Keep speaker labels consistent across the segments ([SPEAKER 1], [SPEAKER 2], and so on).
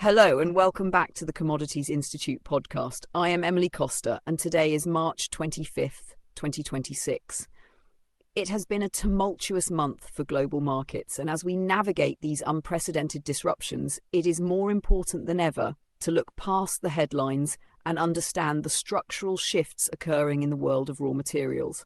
[SPEAKER 1] Hello and welcome back to the Commodities Institute podcast. I am Emily Costa and today is March 25th, 2026. It has been a tumultuous month for global markets, and as we navigate these unprecedented disruptions, it is more important than ever to look past the headlines and understand the structural shifts occurring in the world of raw materials.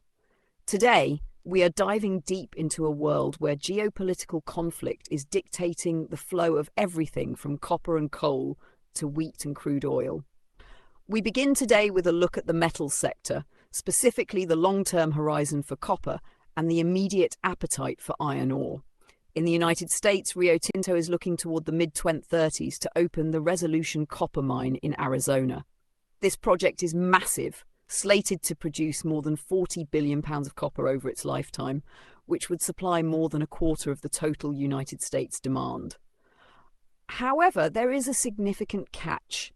[SPEAKER 1] Today, we are diving deep into a world where geopolitical conflict is dictating the flow of everything from copper and coal to wheat and crude oil. We begin today with a look at the metals sector, specifically the long-term horizon for copper and the immediate appetite for iron ore. In the United States, Rio Tinto is looking toward the mid-2030s to open the Resolution copper mine in Arizona. This project is massive, slated to produce more than 40 billion pounds of copper over its lifetime, which would supply more than a quarter of the total United States demand. However, there is a significant catch.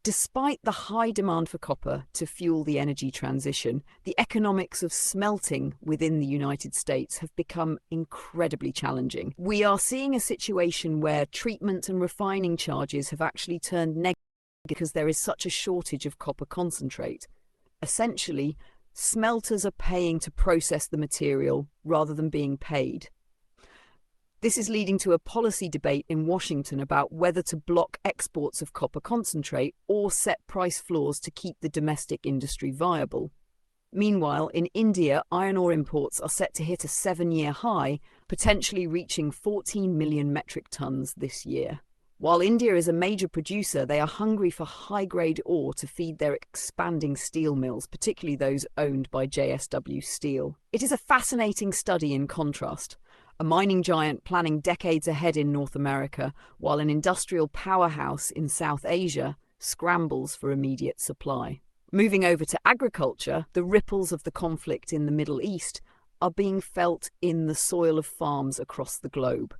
[SPEAKER 1] Despite the high demand for copper to fuel the energy transition, the economics of smelting within the United States have become incredibly challenging. We are seeing a situation where treatment and refining charges have actually turned negative because there is such a shortage of copper concentrate. Essentially, smelters are paying to process the material rather than being paid. This is leading to a policy debate in Washington about whether to block exports of copper concentrate or set price floors to keep the domestic industry viable. Meanwhile, in India, iron ore imports are set to hit a 7-year high, potentially reaching 14 million metric tons this year. While India is a major producer, they are hungry for high-grade ore to feed their expanding steel mills, particularly those owned by JSW Steel. It is a fascinating study in contrast. A mining giant planning decades ahead in North America, while an industrial powerhouse in South Asia scrambles for immediate supply. Moving over to agriculture, the ripples of the conflict in the Middle East are being felt in the soil of farms across the globe.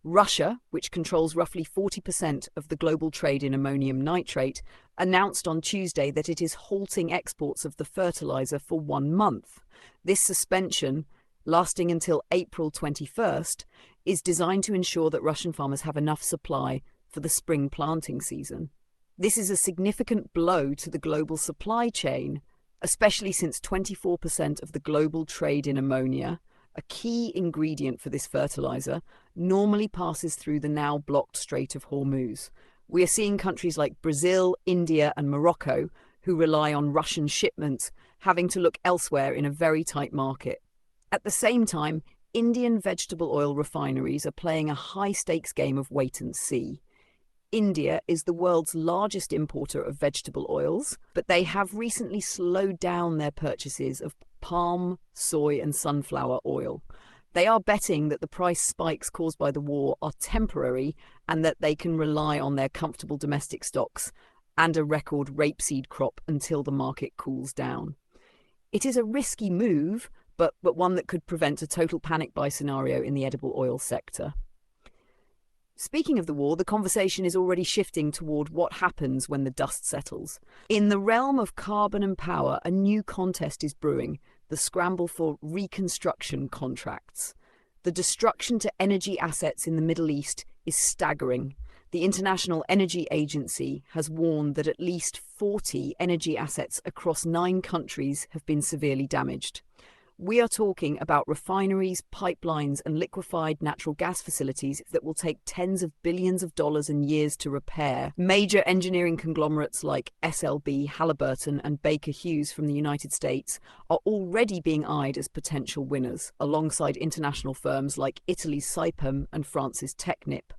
[SPEAKER 1] Russia, which controls roughly 40% of the global trade in ammonium nitrate, announced on Tuesday that it is halting exports of the fertilizer for 1 month. This suspension, lasting until April 21st, is designed to ensure that Russian farmers have enough supply for the spring planting season. This is a significant blow to the global supply chain, especially since 24% of the global trade in ammonia, a key ingredient for this fertilizer, normally passes through the now blocked Strait of Hormuz. We are seeing countries like Brazil, India, and Morocco, who rely on Russian shipments, having to look elsewhere in a very tight market. At the same time, Indian vegetable oil refineries are playing a high-stakes game of wait and see. India is the world's largest importer of vegetable oils, but they have recently slowed down their purchases of palm, soy, and sunflower oil. They are betting that the price spikes caused by the war are temporary and that they can rely on their comfortable domestic stocks and a record rapeseed crop until the market cools down. It is a risky move, but one that could prevent a total panic buy scenario in the edible oil sector. Speaking of the war, the conversation is already shifting toward what happens when the dust settles. In the realm of carbon and power, a new contest is brewing, the scramble for reconstruction contracts. The destruction to energy assets in the Middle East is staggering. The International Energy Agency has warned that at least 40 energy assets across 9 countries have been severely damaged. We are talking about refineries, pipelines, and liquefied natural gas facilities that will take tens of billions of dollars and years to repair. Major engineering conglomerates like SLB, Halliburton, and Baker Hughes from the United States are already being eyed as potential winners, alongside international firms like Italy's Saipem and France's Technip.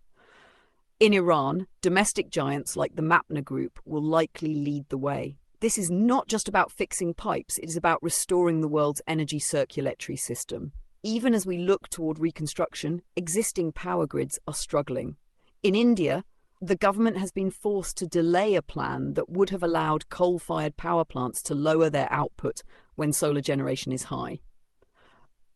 [SPEAKER 1] In Iran, domestic giants like the Mapna Group will likely lead the way. This is not just about fixing pipes, it is about restoring the world's energy circulatory system. Even as we look toward reconstruction, existing power grids are struggling. In India, the government has been forced to delay a plan that would have allowed coal-fired power plants to lower their output when solar generation is high.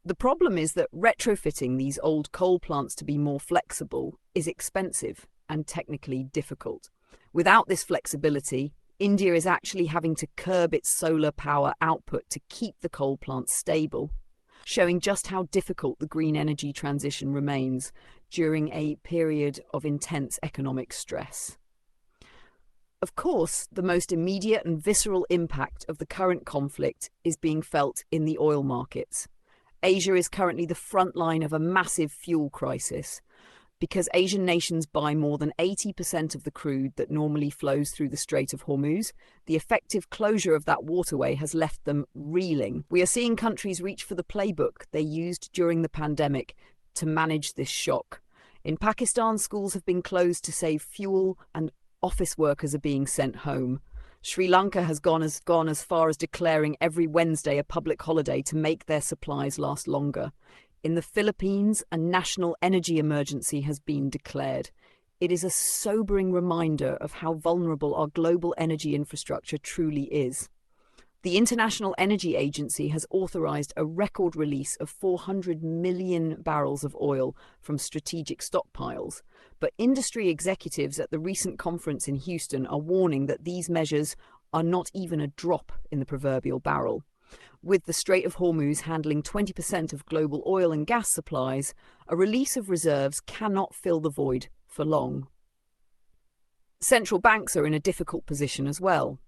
[SPEAKER 1] The problem is that retrofitting these old coal plants to be more flexible is expensive and technically difficult. Without this flexibility, India is actually having to curb its solar power output to keep the coal plants stable, showing just how difficult the green energy transition remains during a period of intense economic stress. Of course, the most immediate and visceral impact of the current conflict is being felt in the oil markets. Asia is currently the front line of a massive fuel crisis. Because Asian nations buy more than 80% of the crude that normally flows through the Strait of Hormuz, the effective closure of that waterway has left them reeling. We are seeing countries reach for the playbook they used during the pandemic to manage this shock. In Pakistan, schools have been closed to save fuel and office workers are being sent home. Sri Lanka has gone as far as declaring every Wednesday a public holiday to make their supplies last longer. In the Philippines, a national energy emergency has been declared. It is a sobering reminder of how vulnerable our global energy infrastructure truly is. The International Energy Agency has authorized a record release of 400 million barrels of oil from strategic stockpiles, but industry executives at the recent conference in Houston are warning that these measures are not even a drop in the proverbial barrel. With the Strait of Hormuz handling 20% of global oil and gas supplies, a release of reserves cannot fill the void for long. Central banks are in a difficult position as well.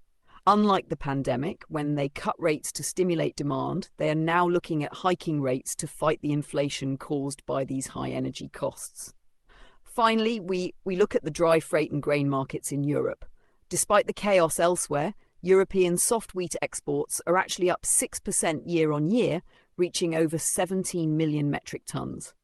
[SPEAKER 1] Unlike the pandemic, when they cut rates to stimulate demand, they are now looking at hiking rates to fight the inflation caused by these high energy costs. Finally, we look at the dry freight and grain markets in Europe. Despite the chaos elsewhere, European soft wheat exports are actually up 6% year on year, reaching over 17 million metric tons.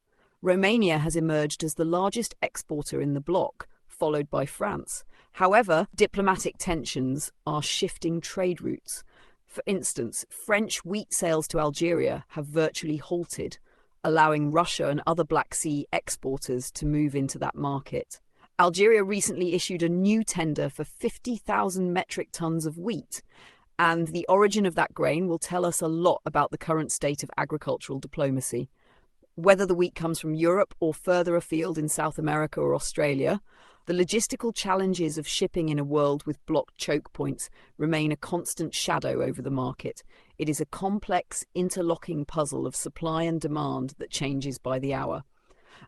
[SPEAKER 1] Romania has emerged as the largest exporter in the bloc, followed by France. However, diplomatic tensions are shifting trade routes. For instance, French wheat sales to Algeria have virtually halted, allowing Russia and other Black Sea exporters to move into that market. Algeria recently issued a new tender for 50,000 metric tons of wheat, and the origin of that grain will tell us a lot about the current state of agricultural diplomacy. Whether the wheat comes from Europe or further afield in South America or Australia, the logistical challenges of shipping in a world with blocked choke points remain a constant shadow over the market. It is a complex, interlocking puzzle of supply and demand that changes by the hour.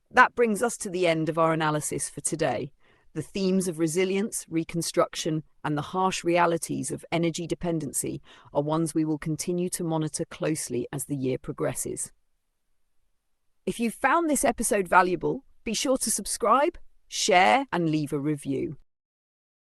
[SPEAKER 1] That brings us to the end of our analysis for today. The themes of resilience, reconstruction, and the harsh realities of energy dependency are ones we will continue to monitor closely as the year progresses. If you found this episode valuable, be sure to subscribe, share, and leave a review.